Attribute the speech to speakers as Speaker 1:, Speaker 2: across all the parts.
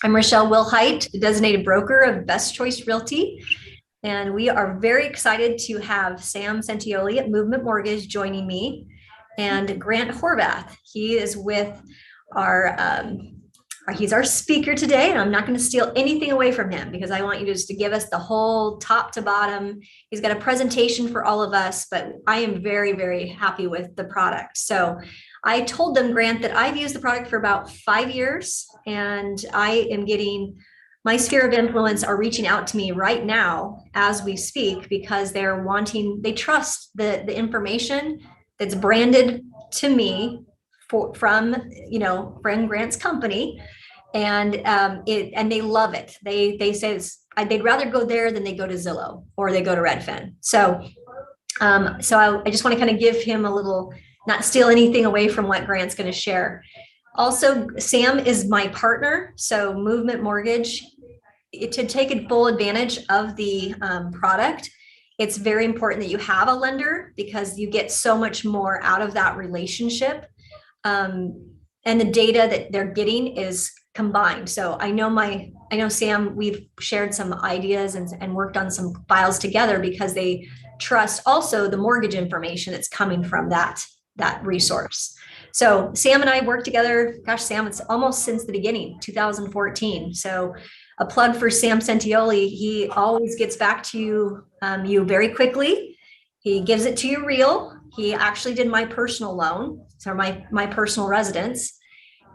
Speaker 1: I'm Rochelle Wilhite, the designated broker of Best Choice Realty. And we are very excited to have Sam Sentioli at Movement Mortgage joining me, and Grant Horvath. He is with he's our speaker today, and I'm not going to steal anything away from him because I want you just to give us the whole top to bottom. He's got a presentation for all of us, but I am very, very happy with the product. So I told them, Grant, that I've used the product for about 5 years, and I am getting my sphere of influence are reaching out to me right now as we speak because they trust the information that's branded to me from friend Grant's company, and they love it. They say they'd rather go there than they go to Zillow or they go to Redfin. So I just want to kind of give him a little, not steal anything away from what Grant's going to share. Also, Sam is my partner, so Movement Mortgage, to take full advantage of the product, it's very important that you have a lender because you get so much more out of that relationship. And the data that they're getting is combined. So I know Sam, we've shared some ideas and worked on some files together because they trust also the mortgage information that's coming from that resource. So Sam and I worked together, gosh, Sam, it's almost since the beginning, 2014. So a plug for Sam Sentioli. He always gets back to you very quickly. He gives it to you real. He actually did my personal loan, so my personal residence.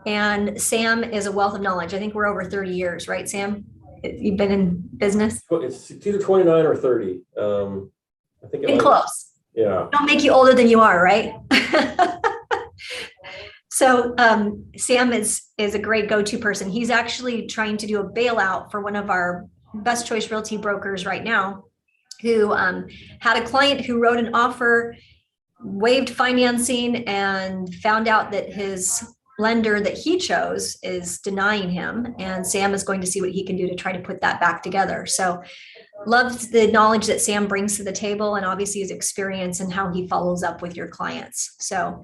Speaker 1: And Sam is a wealth of knowledge. I think we're over 30 years, right, Sam? You've been in business?
Speaker 2: It's either 29 or 30. I think
Speaker 1: it's close.
Speaker 2: Yeah.
Speaker 1: Don't make you older than you are, right? So Sam is a great go-to person. He's actually trying to do a bailout for one of our Best Choice Realty brokers right now, who had a client who wrote an offer, waived financing, and found out that his lender that he chose is denying him. And Sam is going to see what he can do to try to put that back together. So loves the knowledge that Sam brings to the table, and obviously his experience and how he follows up with your clients. So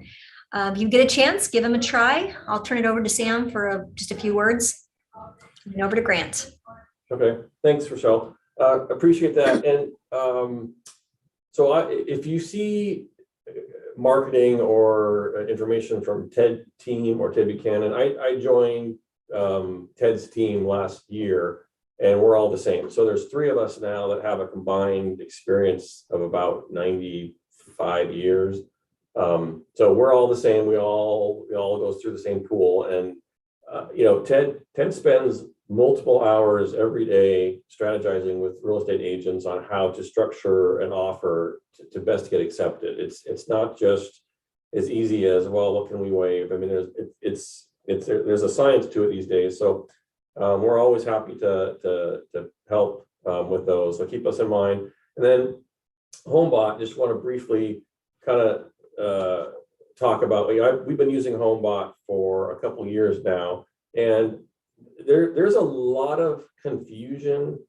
Speaker 1: if you get a chance, give him a try. I'll turn it over to Sam for just a few words, and over to Grant.
Speaker 2: Okay, thanks, Rochelle. Appreciate that. And if you see marketing or information from Ted team or Ted Buchanan, I joined Ted's team last year, and we're all the same. So there's 3 of us now that have a combined experience of about 95 years. So we're all the same. We all go through the same pool, and Ted spends multiple hours every day strategizing with real estate agents on how to structure an offer to best get accepted. It's not just as easy as, well, what can we waive? I mean, there's a science to it these days. So we're always happy to help with those. So keep us in mind. And then Homebot, just want to briefly kind of talk about, we've been using Homebot for a couple of years now, and there's a lot of confusion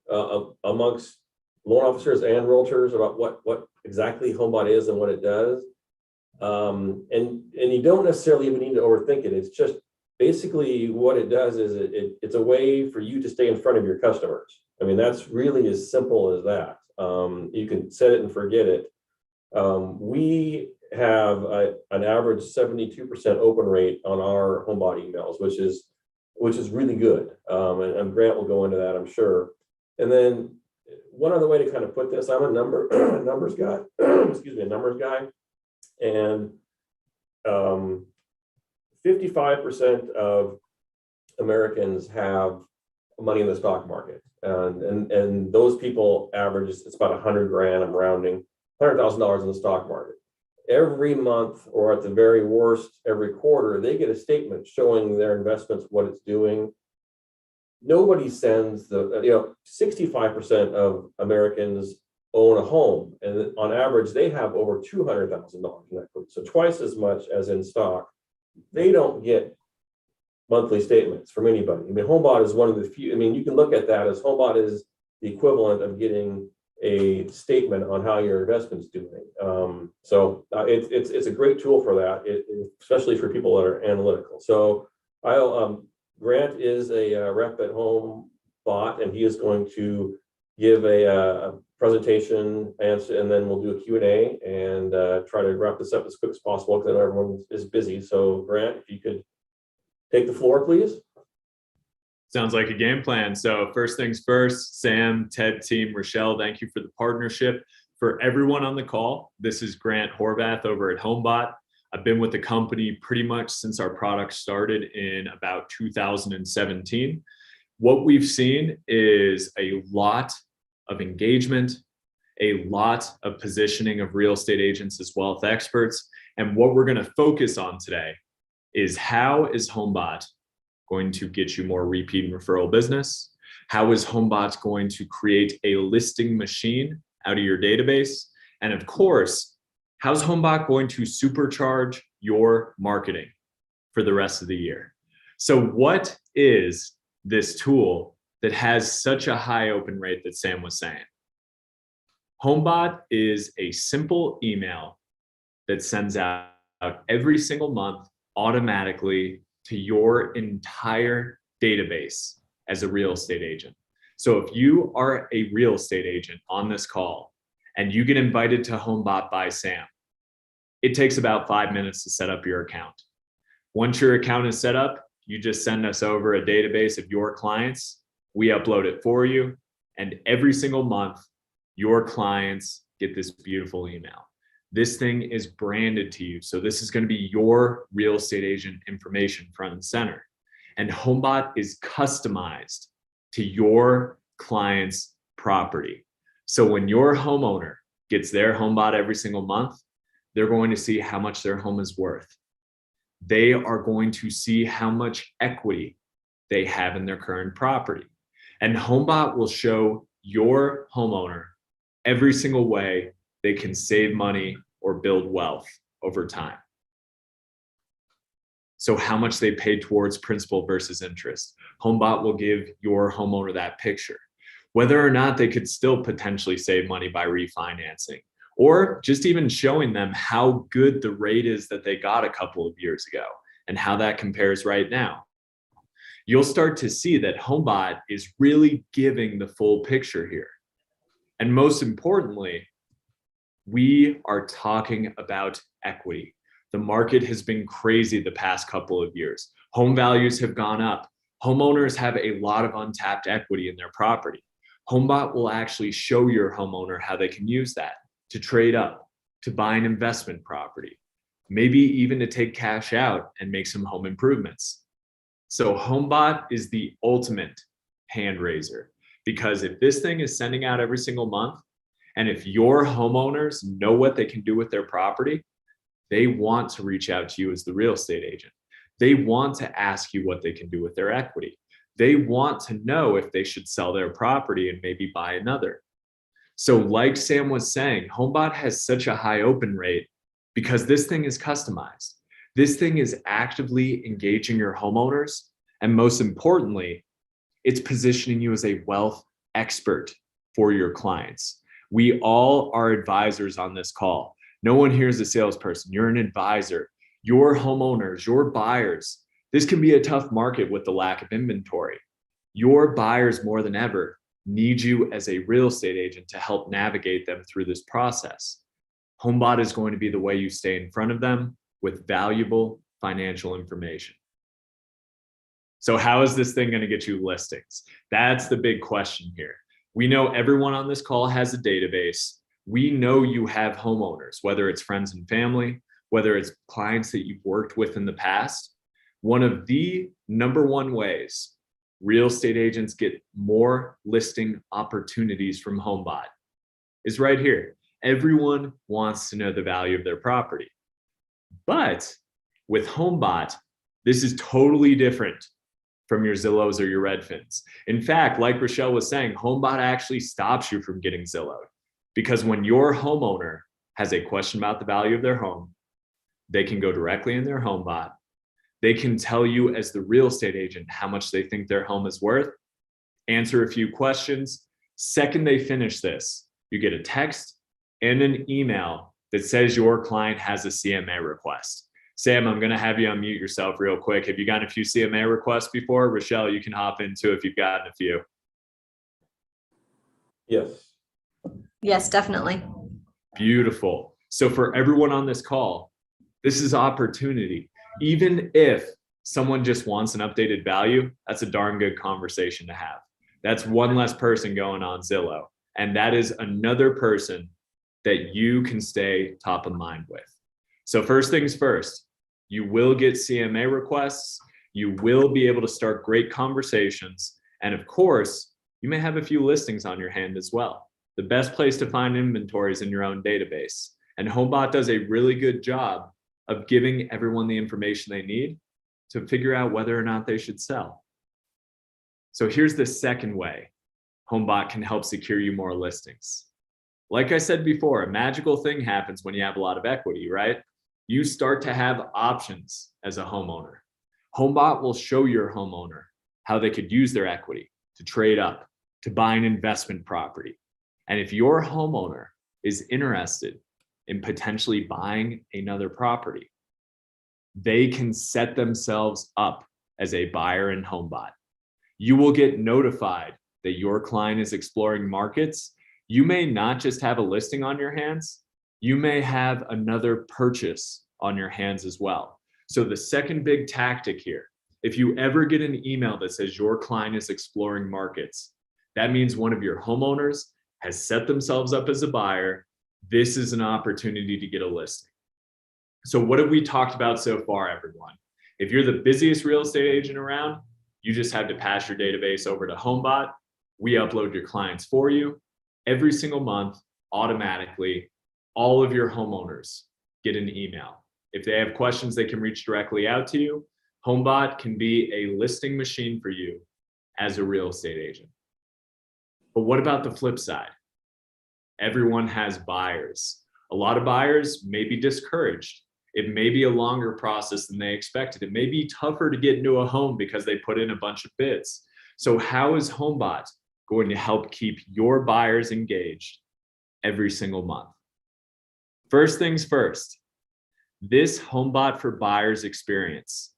Speaker 2: amongst loan officers and realtors about what exactly Homebot is and what it does. And you don't necessarily even need to overthink it. It's just basically what it does is it's a way for you to stay in front of your customers. I mean, that's really as simple as that. You can set it and forget it. We have an average 72% open rate on our Homebot emails, which is really good. And Grant will go into that, I'm sure. And then one other way to kind of put this, I'm a numbers guy, excuse me, a numbers guy. And 55% of Americans have money in the stock market. And those people average, it's about 100 grand, I'm rounding, $100,000 in the stock market. Every month, or at the very worst, every quarter, they get a statement showing their investments, what it's doing. Nobody sends 65% of Americans own a home, and on average, they have over $200,000 in equity. So twice as much as in stock. They don't get monthly statements from anybody. I mean, Homebot is one of the few. I mean, you can look at that as Homebot is the equivalent of getting a statement on how your investment's doing. It's a great tool for that, especially for people that are analytical. So I'll Grant is a rep at Homebot, and he is going to give a presentation, answer, and then we'll do a Q&A and try to wrap this up as quick as possible because I know everyone is busy. So Grant, if you could take the floor, please.
Speaker 3: Sounds like a game plan. So first things first, Sam, Ted team, Rochelle, thank you for the partnership. For everyone on the call, this is Grant Horvath over at Homebot. I've been with the company pretty much since our product started in about 2017. What we've seen is a lot of engagement, a lot of positioning of real estate agents as wealth experts. And what we're going to focus on today is how is Homebot going to get you more repeat and referral business? How is Homebot going to create a listing machine out of your database? And of course, how's Homebot going to supercharge your marketing for the rest of the year? So what is this tool that has such a high open rate that Sam was saying? Homebot is a simple email that sends out every single month automatically to your entire database as a real estate agent. So if you are a real estate agent on this call and you get invited to Homebot by Sam, it takes about 5 minutes to set up your account. Once your account is set up, you just send us over a database of your clients. We upload it for you. And every single month, your clients get this beautiful email. This thing is branded to you. So this is going to be your real estate agent information front and center. And Homebot is customized to your client's property. So when your homeowner gets their Homebot every single month, they're going to see how much their home is worth. They are going to see how much equity they have in their current property. And Homebot will show your homeowner every single way they can save money or build wealth over time. So how much they paid towards principal versus interest. Homebot will give your homeowner that picture. Whether or not they could still potentially save money by refinancing, or just even showing them how good the rate is that they got a couple of years ago and how that compares right now. You'll start to see that Homebot is really giving the full picture here. And most importantly, we are talking about equity. The market has been crazy the past couple of years. Home values have gone up. Homeowners have a lot of untapped equity in their property. Homebot will actually show your homeowner how they can use that to trade up, to buy an investment property, maybe even to take cash out and make some home improvements. So Homebot is the ultimate hand raiser, because if this thing is sending out every single month, and if your homeowners know what they can do with their property, they want to reach out to you as the real estate agent. They want to ask you what they can do with their equity. They want to know if they should sell their property and maybe buy another. So like Sam was saying, Homebot has such a high open rate because this thing is customized. This thing is actively engaging your homeowners. And most importantly, it's positioning you as a wealth expert for your clients. We all are advisors on this call. No one here is a salesperson. You're an advisor. Your homeowners, your buyers, this can be a tough market with the lack of inventory. Your buyers more than ever need you as a real estate agent to help navigate them through this process. Homebot is going to be the way you stay in front of them with valuable financial information. So how is this thing going to get you listings? That's the big question here. We know everyone on this call has a database. We know you have homeowners, whether it's friends and family, whether it's clients that you've worked with in the past. One of the number one ways real estate agents get more listing opportunities from Homebot is right here. Everyone wants to know the value of their property. But with Homebot, this is totally different from your Zillows or your Redfins. In fact, like Rochelle was saying, Homebot actually stops you from getting Zillowed, because when your homeowner has a question about the value of their home, they can go directly in their Homebot. They can tell you as the real estate agent how much they think their home is worth, answer a few questions. Second they finish this, you get a text and an email that says your client has a CMA request. Sam, I'm going to have you unmute yourself real quick. Have you gotten a few CMA requests before? Rochelle, you can hop into if you've gotten a few.
Speaker 2: Yes.
Speaker 1: Yes, definitely.
Speaker 3: Beautiful. So for everyone on this call, this is opportunity. Even if someone just wants an updated value, that's a darn good conversation to have. That's one less person going on Zillow. And that is another person that you can stay top of mind with. So first things first, you will get CMA requests. You will be able to start great conversations. And of course, you may have a few listings on your hand as well. The best place to find inventory is in your own database. And Homebot does a really good job of giving everyone the information they need to figure out whether or not they should sell. So here's the second way Homebot can help secure you more listings. Like I said before, a magical thing happens when you have a lot of equity, right? You start to have options as a homeowner. Homebot will show your homeowner how they could use their equity to trade up, to buy an investment property. And if your homeowner is interested in potentially buying another property, they can set themselves up as a buyer in Homebot. You will get notified that your client is exploring markets. You may not just have a listing on your hands, you may have another purchase on your hands as well. So the second big tactic here, if you ever get an email that says your client is exploring markets, that means one of your homeowners has set themselves up as a buyer. This is an opportunity to get a listing. So what have we talked about so far, everyone? If you're the busiest real estate agent around, you just have to pass your database over to Homebot. We upload your clients for you. Every single month, automatically, all of your homeowners get an email. If they have questions, they can reach directly out to you. Homebot can be a listing machine for you as a real estate agent. But what about the flip side? Everyone has buyers. A lot of buyers may be discouraged. It may be a longer process than they expected. It may be tougher to get into a home because they put in a bunch of bids. So how is Homebot going to help keep your buyers engaged every single month? First things first, this Homebot for Buyers experience,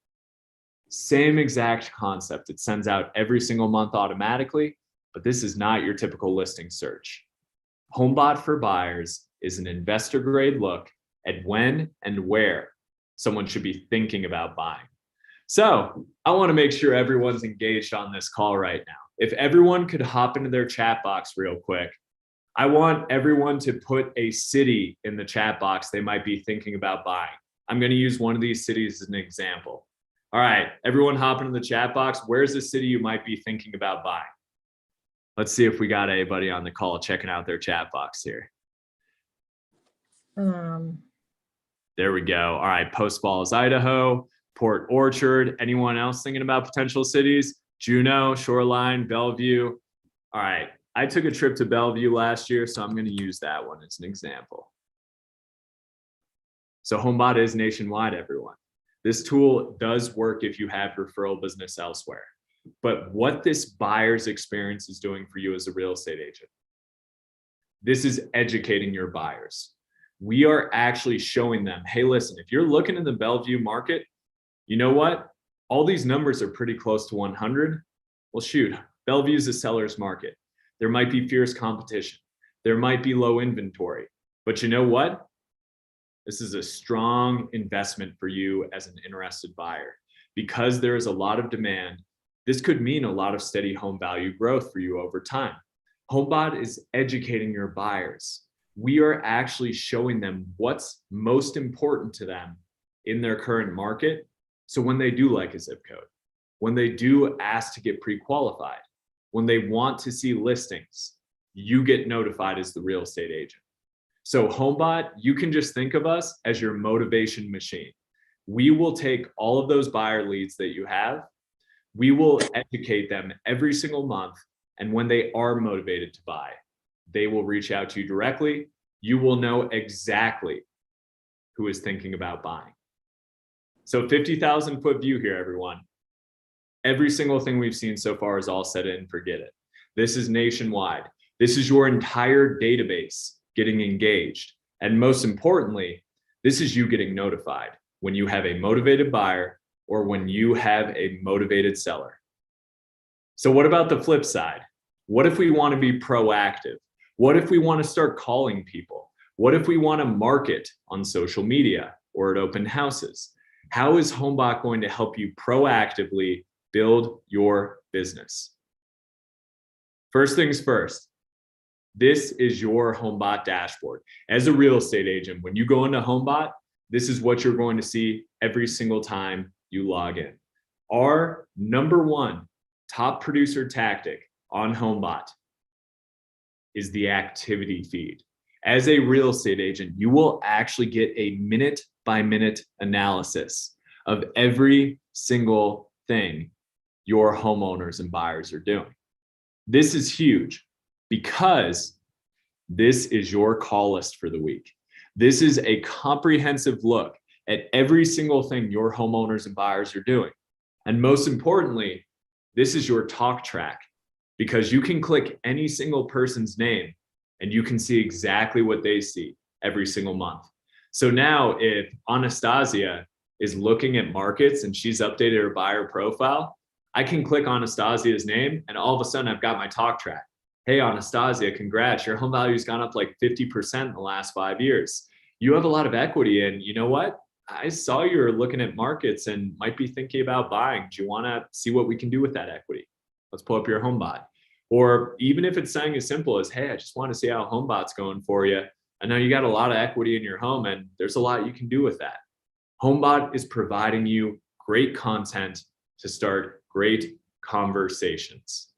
Speaker 3: same exact concept. It sends out every single month automatically, but this is not your typical listing search. Homebot for Buyers is an investor grade look at when and where someone should be thinking about buying. So I want to make sure everyone's engaged on this call right now. If everyone could hop into their chat box real quick, I want everyone to put a city in the chat box they might be thinking about buying. I'm going to use one of these cities as an example. All right, everyone hop into the chat box. Where's the city you might be thinking about buying? Let's see if we got anybody on the call checking out their chat box here. There we go. All right, Post Falls, Idaho, Port Orchard. Anyone else thinking about potential cities? Juneau, Shoreline, Bellevue. All right, I took a trip to Bellevue last year, so I'm going to use that one as an example. So Homebot is nationwide, everyone. This tool does work if you have referral business elsewhere. But what this buyer's experience is doing for you as a real estate agent, this is educating your buyers. We are actually showing them, hey, listen, if you're looking in the Bellevue market, you know what? All these numbers are pretty close to 100. Well, shoot, Bellevue is a seller's market. There might be fierce competition. There might be low inventory. But you know what? This is a strong investment for you as an interested buyer. Because there is a lot of demand, this could mean a lot of steady home value growth for you over time. Homebot is educating your buyers. We are actually showing them what's most important to them in their current market. So when they do like a zip code, when they do ask to get pre-qualified, when they want to see listings, you get notified as the real estate agent. So Homebot, you can just think of us as your motivation machine. We will take all of those buyer leads that you have. We will educate them every single month. And when they are motivated to buy, they will reach out to you directly. You will know exactly who is thinking about buying. So 50,000 foot view here, everyone. Every single thing we've seen so far is all set it and forget it. This is nationwide. This is your entire database getting engaged. And most importantly, this is you getting notified. when you have a motivated buyer or when you have a motivated seller. So what about the flip side? What if we want to be proactive? What if we want to start calling people? What if we want to market on social media or at open houses? How is Homebot going to help you proactively build your business? First things first, this is your Homebot dashboard. As a real estate agent, when you go into Homebot, this is what you're going to see every single time you log in. Our number one top producer tactic on Homebot is the activity feed. As a real estate agent, you will actually get a minute by minute analysis of every single thing your homeowners and buyers are doing. This is huge because this is your call list for the week. This is a comprehensive look at every single thing your homeowners and buyers are doing. And most importantly, this is your talk track, because you can click any single person's name and you can see exactly what they see every single month. So now if Anastasia is looking at markets and she's updated her buyer profile, I can click Anastasia's name and all of a sudden I've got my talk track. Hey, Anastasia, congrats. Your home value's gone up like 50% in the last 5 years. You have a lot of equity, and you know what? I saw you're looking at markets and might be thinking about buying. Do you want to see what we can do with that equity? Let's pull up your Homebot. Or even if it's something as simple as, hey, I just want to see how Homebot's going for you. I know you got a lot of equity in your home and there's a lot you can do with that. Homebot is providing you great content to start great conversations.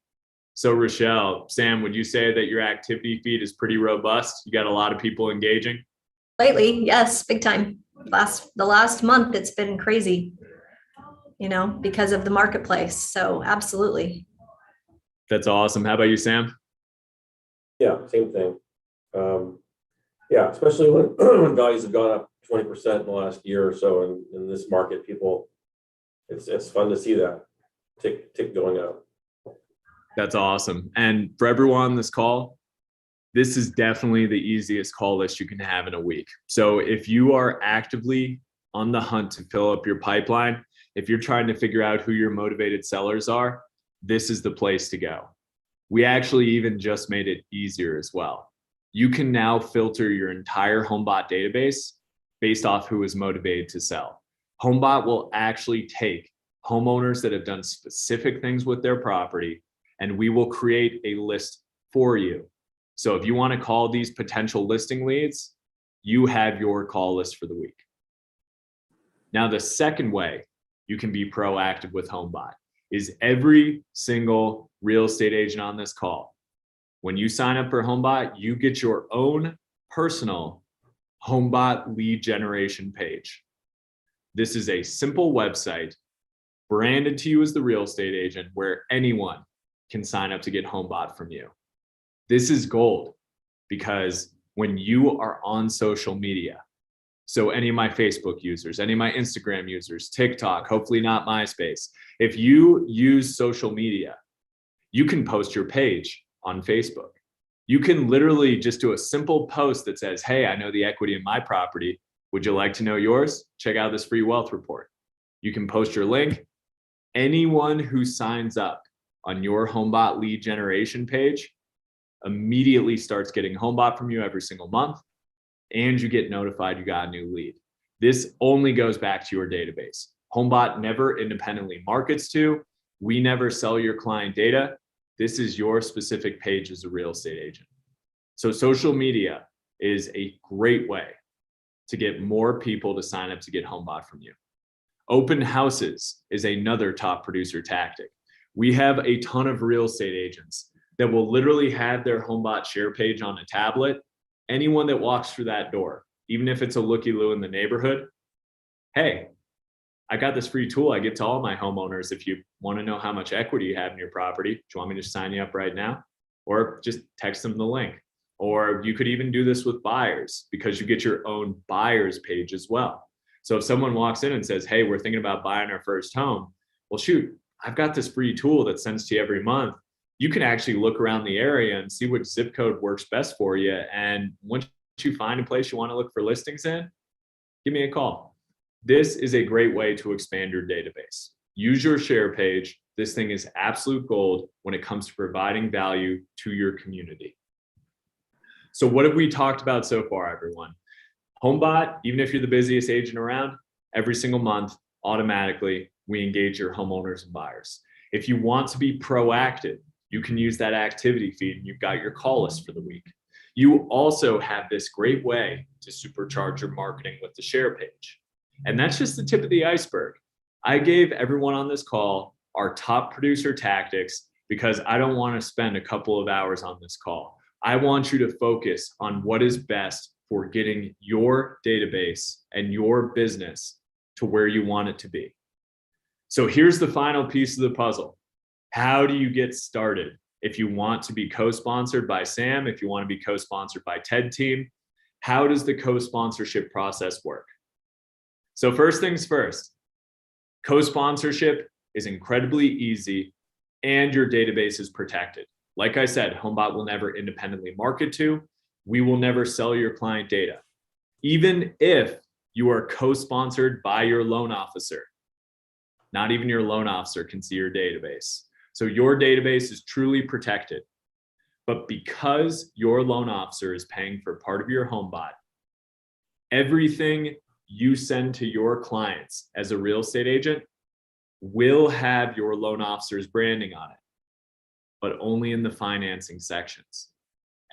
Speaker 3: So Rochelle, Sam, would you say that your activity feed is pretty robust? You got a lot of people engaging?
Speaker 1: Lately, yes, big time. The last month, it's been crazy, because of the marketplace. So absolutely.
Speaker 3: That's awesome. How about you, Sam?
Speaker 2: Yeah, same thing. Yeah, especially when, when values have gone up 20% in the last year or so in this market, people, it's fun to see that tick going up.
Speaker 3: That's awesome. And for everyone on this call, this is definitely the easiest call list you can have in a week. So if you are actively on the hunt to fill up your pipeline, if you're trying to figure out who your motivated sellers are, this is the place to go. We actually even just made it easier as well. You can now filter your entire Homebot database based off who is motivated to sell. Homebot will actually take homeowners that have done specific things with their property, and we will create a list for you. So if you want to call these potential listing leads, you have your call list for the week. Now, the second way you can be proactive with Homebot is every single real estate agent on this call. When you sign up for Homebot, you get your own personal Homebot lead generation page. This is a simple website branded to you as the real estate agent where anyone can sign up to get Homebot from you. This is gold because when you are on social media, so any of my Facebook users, any of my Instagram users, TikTok, hopefully not MySpace, if you use social media, you can post your page on Facebook. You can literally just do a simple post that says, hey, I know the equity in my property. Would you like to know yours? Check out this free wealth report. You can post your link. Anyone who signs up on your Homebot lead generation page immediately starts getting Homebot from you every single month, and you get notified you got a new lead. This only goes back to your database. Homebot never independently markets to. We never sell your client data. This is your specific page as a real estate agent. So social media is a great way to get more people to sign up to get Homebot from you. Open houses is another top producer tactic. We have a ton of real estate agents that will literally have their Homebot share page on a tablet. Anyone that walks through that door, even if it's a looky-loo in the neighborhood, hey, I got this free tool I give to all my homeowners. If you want to know how much equity you have in your property, do you want me to sign you up right now? Or just text them the link. Or you could even do this with buyers because you get your own buyers page as well. So if someone walks in and says, hey, we're thinking about buying our first home, well, shoot, I've got this free tool that sends to you every month. You can actually look around the area and see which zip code works best for you. And once you find a place you want to look for listings in, give me a call. This is a great way to expand your database. Use your share page. This thing is absolute gold when it comes to providing value to your community. So what have we talked about so far, everyone? Homebot, even if you're the busiest agent around, every single month, automatically, we engage your homeowners and buyers. If you want to be proactive, you can use that activity feed and you've got your call list for the week. You also have this great way to supercharge your marketing with the share page. And that's just the tip of the iceberg. I gave everyone on this call our top producer tactics because I don't want to spend a couple of hours on this call. I want you to focus on what is best for getting your database and your business to where you want it to be. So here's the final piece of the puzzle. How do you get started? If you want to be co-sponsored by Sam, if you want to be co-sponsored by TED Team, how does the co-sponsorship process work? So first things first, co-sponsorship is incredibly easy and your database is protected. Like I said, Homebot will never independently market to. We will never sell your client data. Even if you are co-sponsored by your loan officer, not even your loan officer can see your database. So your database is truly protected. But because your loan officer is paying for part of your Homebot, everything you send to your clients as a real estate agent will have your loan officer's branding on it, but only in the financing sections.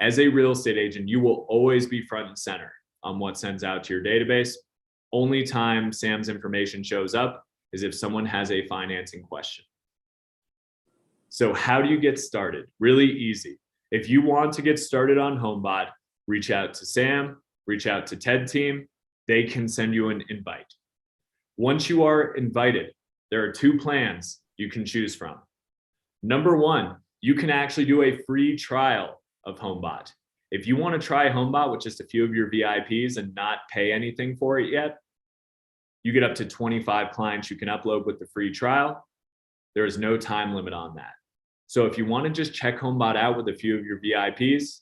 Speaker 3: As a real estate agent, you will always be front and center on what sends out to your database. Only time Sam's information shows up is if someone has a financing question. So how do you get started? Really easy. If you want to get started on Homebot, reach out to Sam, reach out to TED Team. They can send you an invite. Once you are invited, there are two plans you can choose from. Number one, you can actually do a free trial of Homebot. If you want to try Homebot with just a few of your VIPs and not pay anything for it yet, you get up to 25 clients you can upload with the free trial. There is no time limit on that. So if you want to just check Homebot out with a few of your VIPs,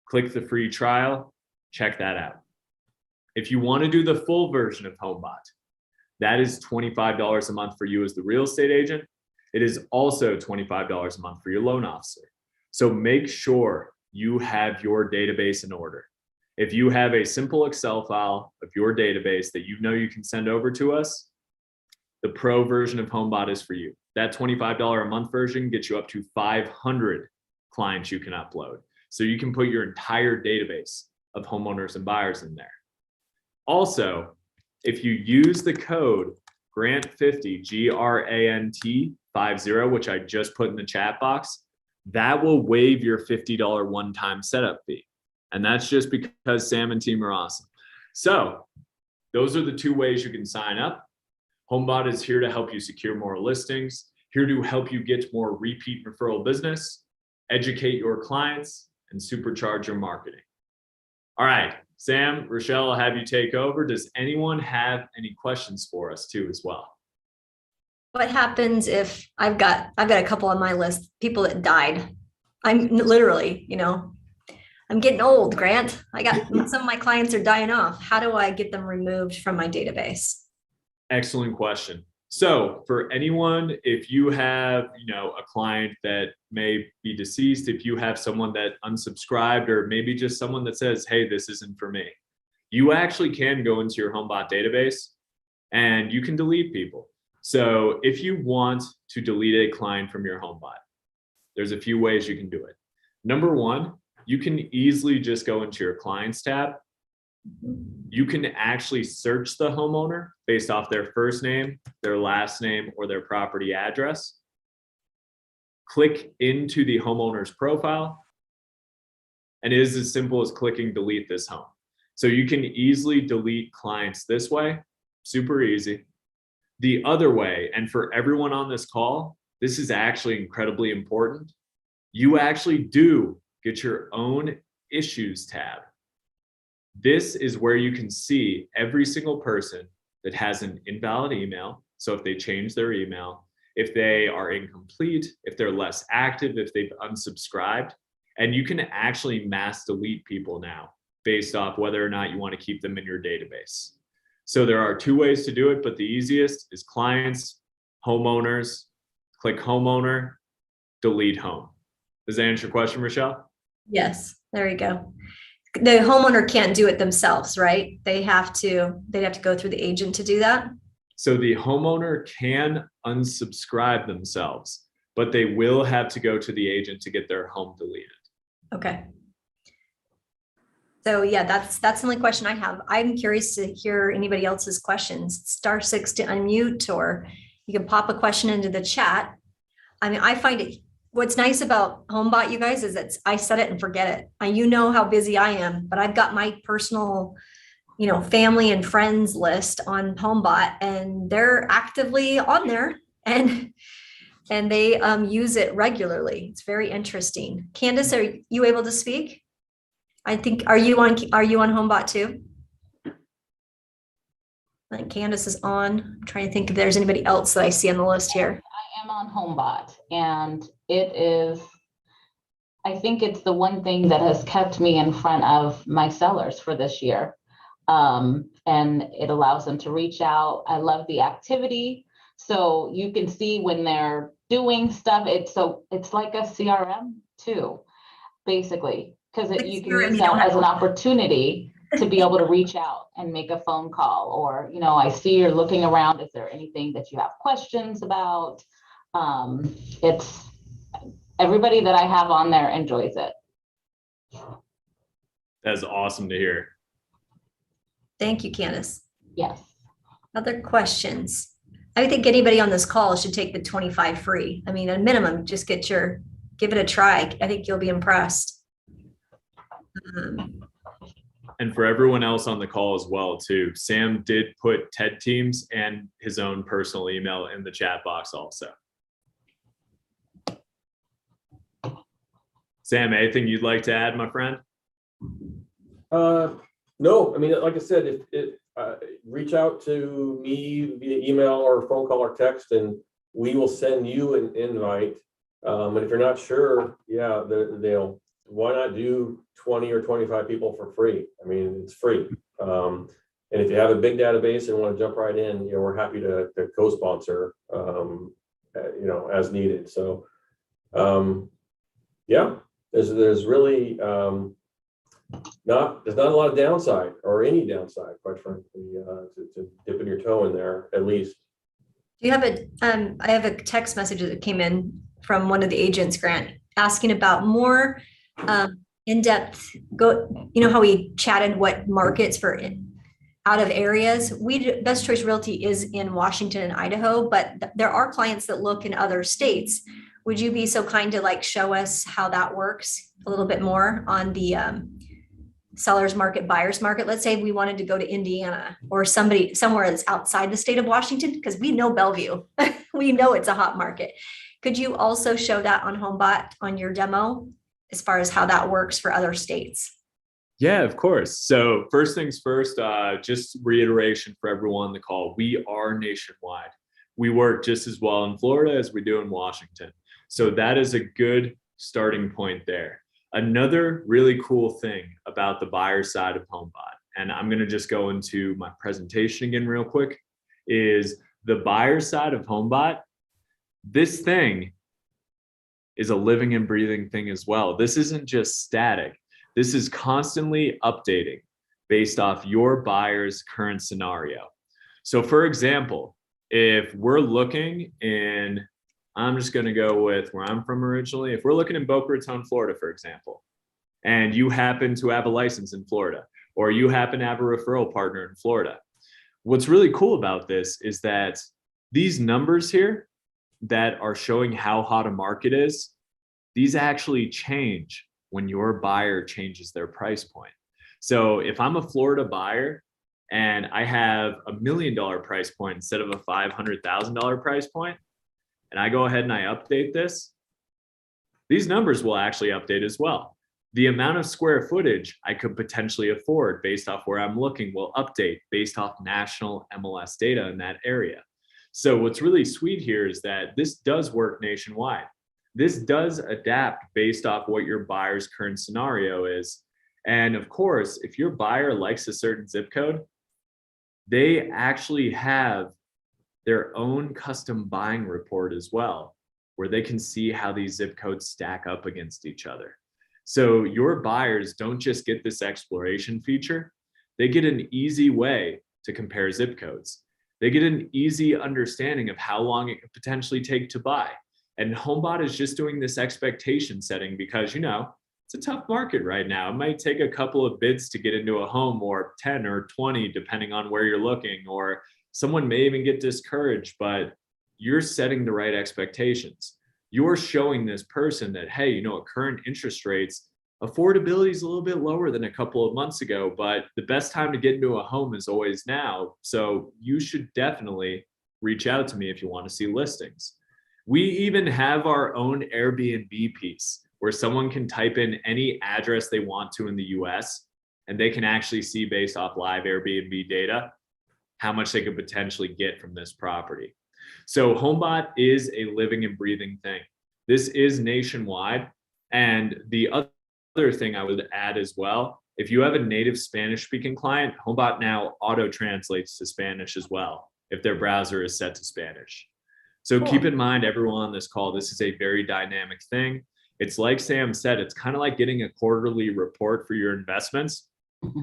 Speaker 3: click the free trial, check that out. If you want to do the full version of Homebot, that is $25 a month for you as the real estate agent. It is also $25 a month for your loan officer. So make sure you have your database in order. If you have a simple Excel file of your database that you know you can send over to us, the pro version of Homebot is for you. That $25 a month version gets you up to 500 clients you can upload. So you can put your entire database of homeowners and buyers in there. Also, if you use the code GRANT50, GRANT50, which I just put in the chat box, that will waive your $50 one-time setup fee. And that's just because Sam and team are awesome. So those are the two ways you can sign up. Homebot is here to help you secure more listings, here to help you get more repeat referral business, educate your clients, and supercharge your marketing. All right, Sam, Rochelle, I'll have you take over. Does anyone have any questions for us too as well?
Speaker 1: What happens if I've got a couple on my list, people that died? I'm literally, I'm getting old, Grant. I got some of my clients are dying off. How do I get them removed from my database?
Speaker 3: Excellent question. So for anyone, if you have, a client that may be deceased, if you have someone that unsubscribed, or maybe just someone that says, hey, this isn't for me, you actually can go into your Homebot database and you can delete people. So if you want to delete a client from your Homebot, there's a few ways you can do it. Number one, you can easily just go into your clients tab. You can actually search the homeowner based off their first name, their last name, or their property address. Click into the homeowner's profile, and it is as simple as clicking delete this home. So you can easily delete clients this way, super easy. The other way, and for everyone on this call, this is actually incredibly important. You actually do get your own issues tab. This is where you can see every single person that has an invalid email. So if they change their email, if they are incomplete, if they're less active, if they've unsubscribed, and you can actually mass delete people now based off whether or not you want to keep them in your database. So there are two ways to do it, but the easiest is clients, homeowners, click homeowner, delete home. Does that answer your question, Rochelle?
Speaker 1: Yes, there you go. The homeowner can't do it themselves, right? They'd have to go through the agent to do that.
Speaker 3: So the homeowner can unsubscribe themselves, but they will have to go to the agent to get their home deleted.
Speaker 1: Okay. So yeah, that's the only question I have. I'm curious to hear anybody else's questions. *6 to unmute, or you can pop a question into the chat. I mean, I find it, what's nice about Homebot, you guys, is that I set it and forget it. You know how busy I am, but I've got my personal, family and friends list on Homebot, and they're actively on there, and they use it regularly. It's very interesting. Candace, are you able to speak? I think, are you on Homebot too? I think Candace is on. I'm trying to think if there's anybody else that I see on the list here.
Speaker 4: I am on Homebot, and it is, I think it's the one thing that has kept me in front of my sellers for this year. And it allows them to reach out. I love the activity. So you can see when they're doing stuff. It's like a CRM too, basically, because you can use that as an opportunity to be able to reach out and make a phone call, or, I see you're looking around. Is there anything that you have questions about? It's everybody that I have on there enjoys it.
Speaker 3: That's awesome to hear.
Speaker 1: Thank you, Candace.
Speaker 4: Yes.
Speaker 1: Other questions? I think anybody on this call should take the 25 free. I mean, at minimum, just give it a try. I think you'll be impressed.
Speaker 3: And for everyone else on the call as well, too, Sam did put TED Teams and his own personal email in the chat box also. Sam, anything you'd like to add, my friend?
Speaker 2: No, I mean, like I said, if reach out to me via email or phone call or text, and we will send you an invite. And if you're not sure, yeah, why not do 20 or 25 people for free? I mean, it's free. And if you have a big database and want to jump right in, we're happy to co-sponsor, as needed. So, yeah, there's really there's not a lot of downside, or any downside, quite frankly, to dipping your toe in there, at least.
Speaker 1: Do you have I have a text message that came in from one of the agents, Grant, asking about more in-depth, how we chatted what markets for out of areas. Best Choice Realty is in Washington and Idaho, but there are clients that look in other states. Would you be so kind to show us how that works a little bit more on the seller's market, buyer's market? Let's say we wanted to go to Indiana or somewhere that's outside the state of Washington, because we know Bellevue. We know it's a hot market. Could you also show that on Homebot on your demo, as far as how that works for other states?
Speaker 3: Yeah, of course. So first things first, just reiteration for everyone on the call, we are nationwide. We work just as well in Florida as we do in Washington. So that is a good starting point there. Another really cool thing about the buyer side of Homebot, and I'm going to just go into my presentation again real quick, is the buyer side of Homebot. This thing is a living and breathing thing as well. This isn't just static. This is constantly updating based off your buyer's current scenario. So for example, if we're looking in, I'm just going to go with where I'm from originally. If we're looking in Boca Raton, Florida, for example, and you happen to have a license in Florida, or you happen to have a referral partner in Florida, what's really cool about this is that these numbers here that are showing how hot a market is, these actually change when your buyer changes their price point. So if I'm a Florida buyer and I have $1 million price point instead of a $500,000 price point, and I go ahead and I update this, these numbers will actually update as well. The amount of square footage I could potentially afford based off where I'm looking will update based off national MLS data in that area. So what's really sweet here is that this does work nationwide. This does adapt based off what your buyer's current scenario is. And of course, if your buyer likes a certain zip code, they actually have their own custom buying report as well, where they can see how these zip codes stack up against each other. So your buyers don't just get this exploration feature, they get an easy way to compare zip codes. They get an easy understanding of how long it could potentially take to buy. And Homebot is just doing this expectation setting because, it's a tough market right now. It might take a couple of bids to get into a home, or 10 or 20, depending on where you're looking, or someone may even get discouraged, but you're setting the right expectations. You're showing this person that, hey, at current interest rates, affordability is a little bit lower than a couple of months ago, but the best time to get into a home is always now. So you should definitely reach out to me if you want to see listings. We even have our own Airbnb piece where someone can type in any address they want to in the US, and they can actually see, based off live Airbnb data, how much they could potentially get from this property. So Homebot is a living and breathing thing. This is nationwide. And the other thing I would add as well, if you have a native Spanish speaking client, Homebot now auto translates to Spanish as well, if their browser is set to Spanish. So
Speaker 1: Cool.
Speaker 3: Keep in mind, everyone on this call, this is a very dynamic thing. It's like Sam said, it's kind of like getting a quarterly report for your investments,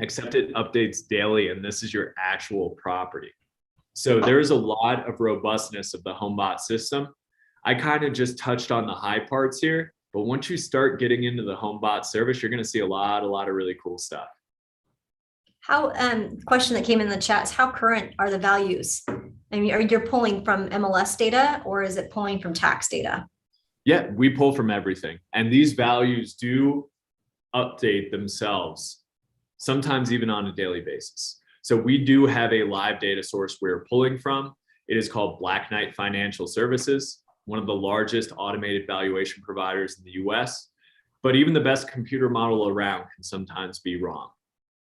Speaker 3: except it updates daily, and this is your actual property. So there's a lot of robustness of the Homebot system. I kind of just touched on the high parts here, but once you start getting into the Homebot service, you're going to see a lot of really cool stuff.
Speaker 1: How, question that came in the chat is, how current are the values? I mean, are you pulling from MLS data, or is it pulling from tax data?
Speaker 3: Yeah, we pull from everything. And these values do update themselves, sometimes even on a daily basis. So we do have a live data source we're pulling from. It is called Black Knight Financial Services, one of the largest automated valuation providers in the US. But even the best computer model around can sometimes be wrong,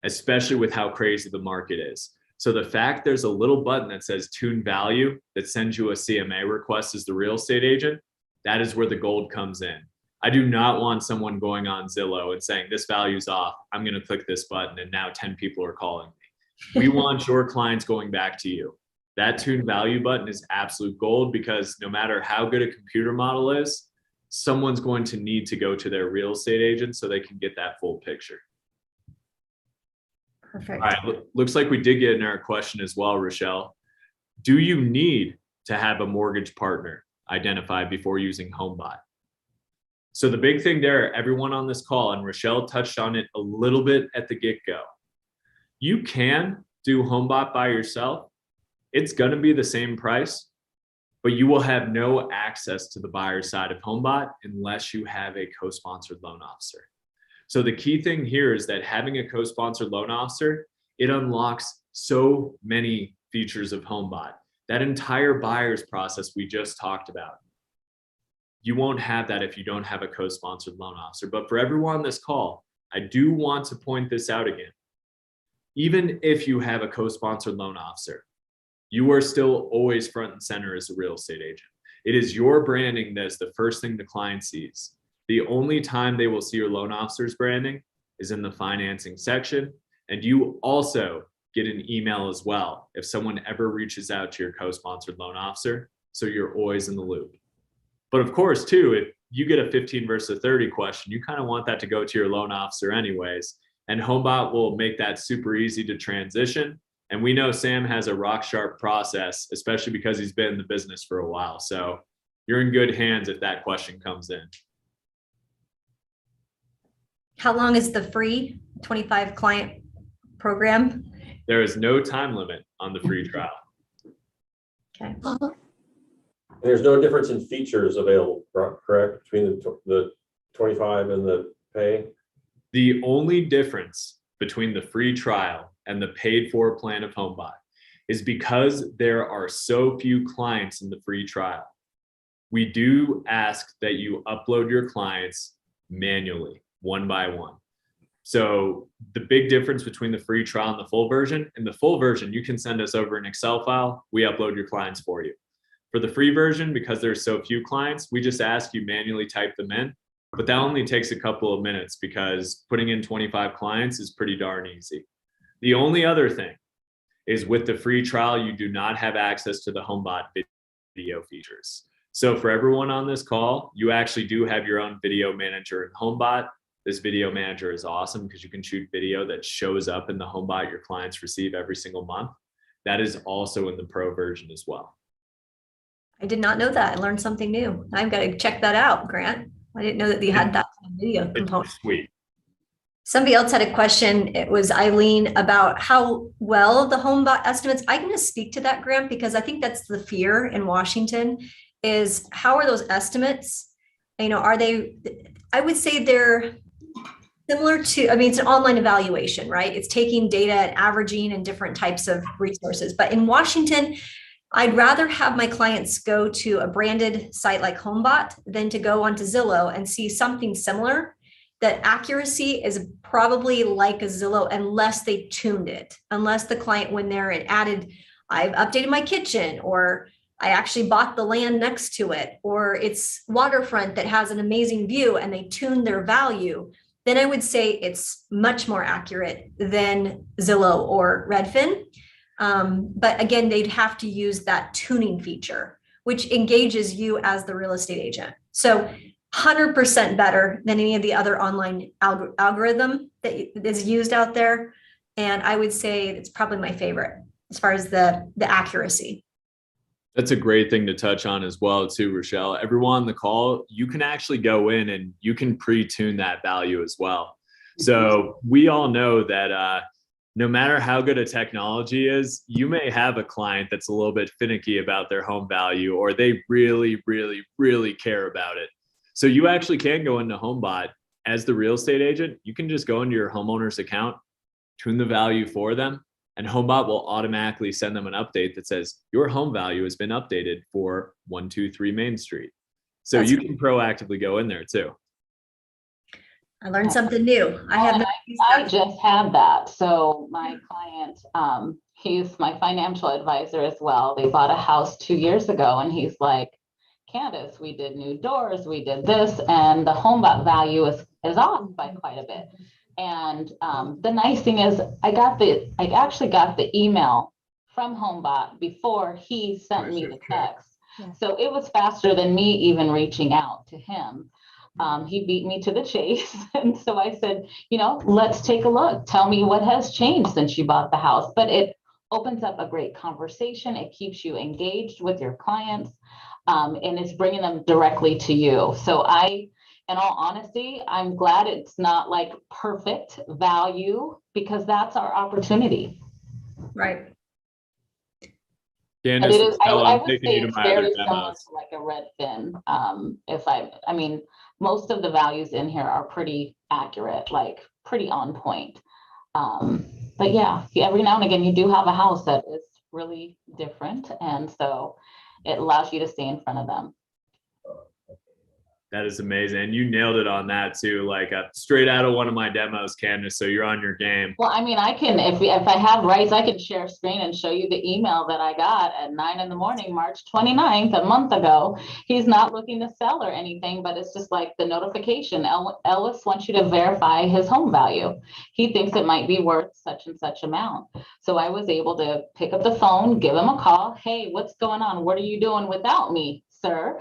Speaker 3: especially with how crazy the market is. So the fact there's a little button that says tune value that sends you a CMA request as the real estate agent, that is where the gold comes in. I do not want someone going on Zillow and saying this value's off, I'm going to click this button, and now 10 people are calling me. We want your clients going back to you. That tune value button is absolute gold, because no matter how good a computer model is, someone's going to need to go to their real estate agent so they can get that full picture.
Speaker 1: Perfect.
Speaker 3: All right, looks like we did get in our question as well, Rochelle. Do you need to have a mortgage partner identified before using Homebot? So the big thing there, everyone on this call, and Rochelle touched on it a little bit at the get-go, you can do Homebot by yourself. It's going to be the same price, but you will have no access to the buyer side of Homebot unless you have a co-sponsored loan officer. So the key thing here is that having a co-sponsored loan officer, it unlocks so many features of Homebot. That entire buyer's process we just talked about, you won't have that if you don't have a co-sponsored loan officer. But for everyone on this call, I do want to point this out again. Even if you have a co-sponsored loan officer, you are still always front and center as a real estate agent. It is your branding that is the first thing the client sees. The only time they will see your loan officer's branding is in the financing section. And you also get an email as well if someone ever reaches out to your co-sponsored loan officer, so you're always in the loop. But of course, too, if you get a 15 versus a 30 question, you kind of want that to go to your loan officer anyways. And Homebot will make that super easy to transition. And we know Sam has a rock sharp process, especially because he's been in the business for a while. So you're in good hands if that question comes in.
Speaker 1: How long is the free 25 client program?
Speaker 3: There is no time limit on the free trial.
Speaker 1: Okay.
Speaker 2: There's no difference in features available, correct, between the 25 and the pay?
Speaker 3: The only difference between the free trial and the paid for plan of Homebot is because there are so few clients in the free trial. We do ask that you upload your clients manually, one by one. So the big difference between the free trial and the full version, in the full version, you can send us over an Excel file, we upload your clients for you. For the free version, because there's so few clients, we just ask you manually type them in, but that only takes a couple of minutes because putting in 25 clients is pretty darn easy. The only other thing is with the free trial, you do not have access to the Homebot video features. So for everyone on this call, you actually do have your own video manager in Homebot. This video manager is awesome because you can shoot video that shows up in the Homebot your clients receive every single month. That is also in the pro version as well.
Speaker 1: I did not know that. I learned something new. I've got to check that out, Grant. I didn't know that you had that video component.
Speaker 3: It's sweet.
Speaker 1: Somebody else had a question. It was Eileen about how well the Homebot estimates. I'm going to speak to that, Grant, because I think that's the fear in Washington is how are those estimates? You know, are they, I would say they're similar to, I mean, it's an online evaluation, right? It's taking data and averaging and different types of resources. But in Washington, I'd rather have my clients go to a branded site like Homebot than to go onto Zillow and see something similar. That accuracy is probably like a Zillow unless they tuned it, unless the client went there and added, I've updated my kitchen, or I actually bought the land next to it, or it's waterfront that has an amazing view and they tuned their value, then I would say it's much more accurate than Zillow or Redfin. But again, they'd have to use that tuning feature, which engages you as the real estate agent. So 100% better than any of the other online algorithm that is used out there. And I would say it's probably my favorite as far as the accuracy.
Speaker 3: That's a great thing to touch on as well too, Rochelle. Everyone on the call, you can actually go in and you can pre-tune that value as well. So we all know that no matter how good a technology is, you may have a client that's a little bit finicky about their home value, or they really, really, really care about it. So you actually can go into Homebot as the real estate agent. You can just go into your homeowner's account, tune the value for them, and Homebot will automatically send them an update that says your home value has been updated for 123 Main Street. So you can proactively go in there too.
Speaker 1: I learned something new.
Speaker 4: I just had that. So my client, he's my financial advisor as well. They bought a house 2 years ago and he's like, Candace, we did new doors, we did this, and the Homebot value is off by quite a bit. And the nice thing is I actually got the email from Homebot before he sent me the text. Yeah. So it was faster than me even reaching out to him. He beat me to the chase. And so I said, you know, let's take a look. Tell me what has changed since you bought the house. But it opens up a great conversation. It keeps you engaged with your clients. And it's bringing them directly to you. So in all honesty, I'm glad it's not like perfect value because that's our opportunity.
Speaker 1: Right.
Speaker 3: Candace,
Speaker 4: it is, I would say
Speaker 3: it's
Speaker 4: very similar to like a Redfin. I mean, most of the values in here are pretty accurate, like pretty on point. But yeah, every now and again, you do have a house that is really different. And so it allows you to stay in front of them.
Speaker 3: That is amazing. And you nailed it on that too, like straight out of one of my demos, Candace. So you're on your game.
Speaker 4: Well, I mean, I can, if I have rights, I can share screen and show you the email that I got at 9 in the morning, March 29th, a month ago. He's not looking to sell or anything, but it's just like the notification. Ellis wants you to verify his home value. He thinks it might be worth such and such amount. So I was able to pick up the phone, give him a call. Hey, what's going on? What are you doing without me, sir?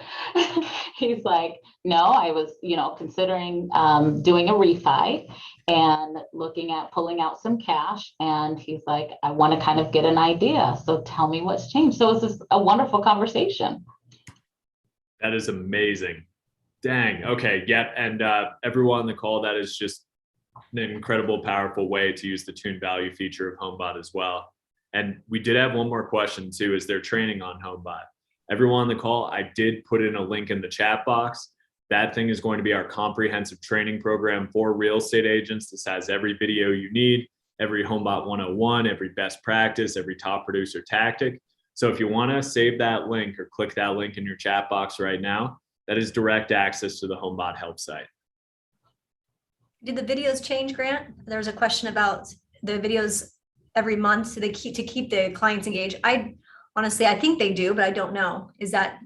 Speaker 4: He's like, no, I was, considering doing a refi and looking at pulling out some cash. And he's like, I want to kind of get an idea. So tell me what's changed. So it's just a wonderful conversation.
Speaker 3: That is amazing. Dang. Okay. Yep. And everyone on the call, that is just an incredible, powerful way to use the tune value feature of Homebot as well. And we did have one more question too, is there training on Homebot? Everyone on the call, I did put in a link in the chat box. That thing is going to be our comprehensive training program for real estate agents. This has every video you need, every Homebot 101, every best practice, every top producer tactic. So if you want to save that link or click that link in your chat box right now, that is direct access to the Homebot help site.
Speaker 1: Did the videos change, Grant? There's a question about the videos every month so they keep the clients engaged. Honestly, I think they do, but I don't know. Is that,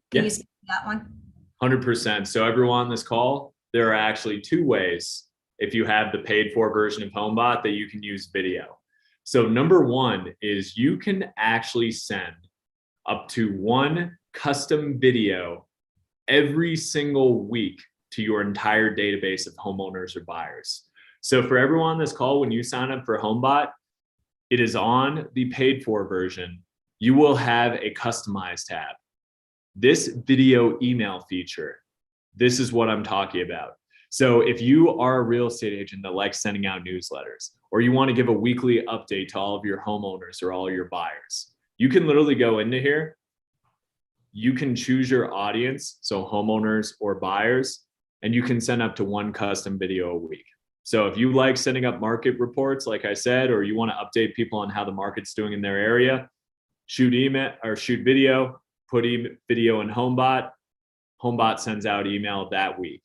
Speaker 1: can you see that one?
Speaker 3: 100%. So everyone on this call, there are actually two ways if you have the paid for version of Homebot that you can use video. So number one is you can actually send up to one custom video every single week to your entire database of homeowners or buyers. So for everyone on this call, when you sign up for Homebot, it is on the paid for version. You will have a customized tab. This video email feature, this is what I'm talking about. So if you are a real estate agent that likes sending out newsletters, or you want to give a weekly update to all of your homeowners or all your buyers, you can literally go into here. You can choose your audience, so homeowners or buyers, and you can send up to one custom video a week. So if you like sending up market reports, like I said, or you want to update people on how the market's doing in their area, shoot email or shoot video, put video in Homebot. Homebot sends out email that week.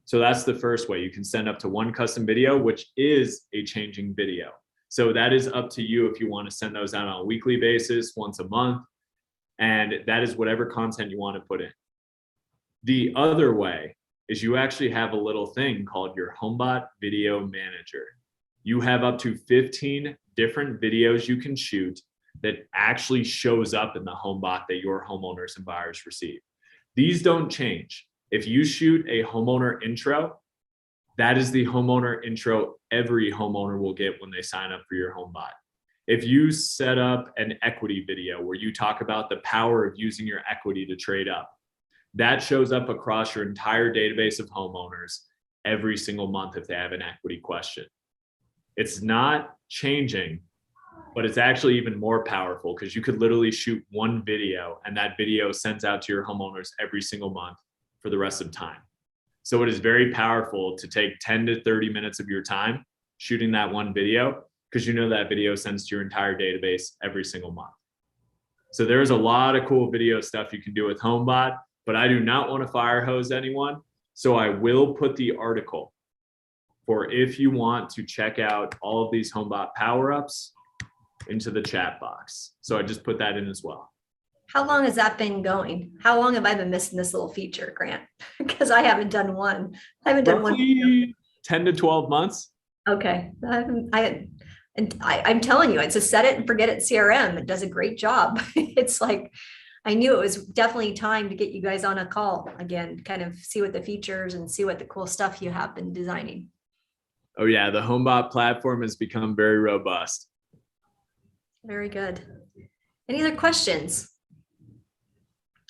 Speaker 3: So that's the first way. You can send up to one custom video, which is a changing video. So that is up to you if you want to send those out on a weekly basis, once a month, and that is whatever content you want to put in. The other way is you actually have a little thing called your Homebot Video Manager. You have up to 15 different videos you can shoot that actually shows up in the Homebot that your homeowners and buyers receive. These don't change. If you shoot a homeowner intro, that is the homeowner intro every homeowner will get when they sign up for your Homebot. If you set up an equity video where you talk about the power of using your equity to trade up, that shows up across your entire database of homeowners every single month if they have an equity question. It's not changing, but it's actually even more powerful because you could literally shoot one video and that video sends out to your homeowners every single month for the rest of time. So it is very powerful to take 10 to 30 minutes of your time shooting that one video because you know that video sends to your entire database every single month. So there's a lot of cool video stuff you can do with Homebot, but I do not want to fire hose anyone. So I will put the article for if you want to check out all of these Homebot power-ups into the chat box. So I just put that in as well.
Speaker 1: How long has that been going? How long have I been missing this little feature, Grant? Because I haven't done one. I haven't done one.
Speaker 3: Roughly 10 to 12 months.
Speaker 1: Okay. I'm telling you, it's a set it and forget it CRM. It does a great job. It's like, I knew it was definitely time to get you guys on a call again, kind of see what the features and see what the cool stuff you have been designing.
Speaker 3: Oh yeah, the Homebot platform has become very robust.
Speaker 1: Very good. Any other questions?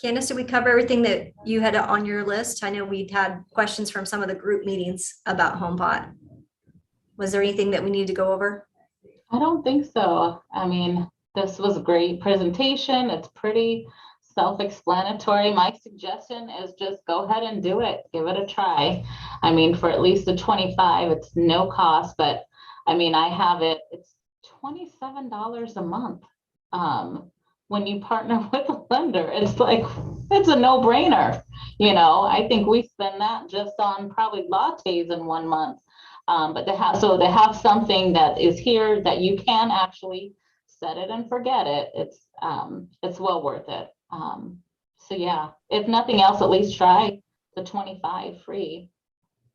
Speaker 1: Candace, did we cover everything that you had on your list? I know we'd had questions from some of the group meetings about Homebot. Was there anything that we needed to go over?
Speaker 4: I don't think so. I mean, this was a great presentation. It's pretty self-explanatory. My suggestion is just go ahead and do it. Give it a try. I mean, for at least the 25, it's no cost, but I mean, I have it. It's $27 a month. When you partner with a lender, it's like, it's a no-brainer. You know, I think we spend that just on probably lattes in 1 month. But they have something that is here that you can actually set it and forget it. It's well worth it. So yeah, if nothing else, at least try the 25 free.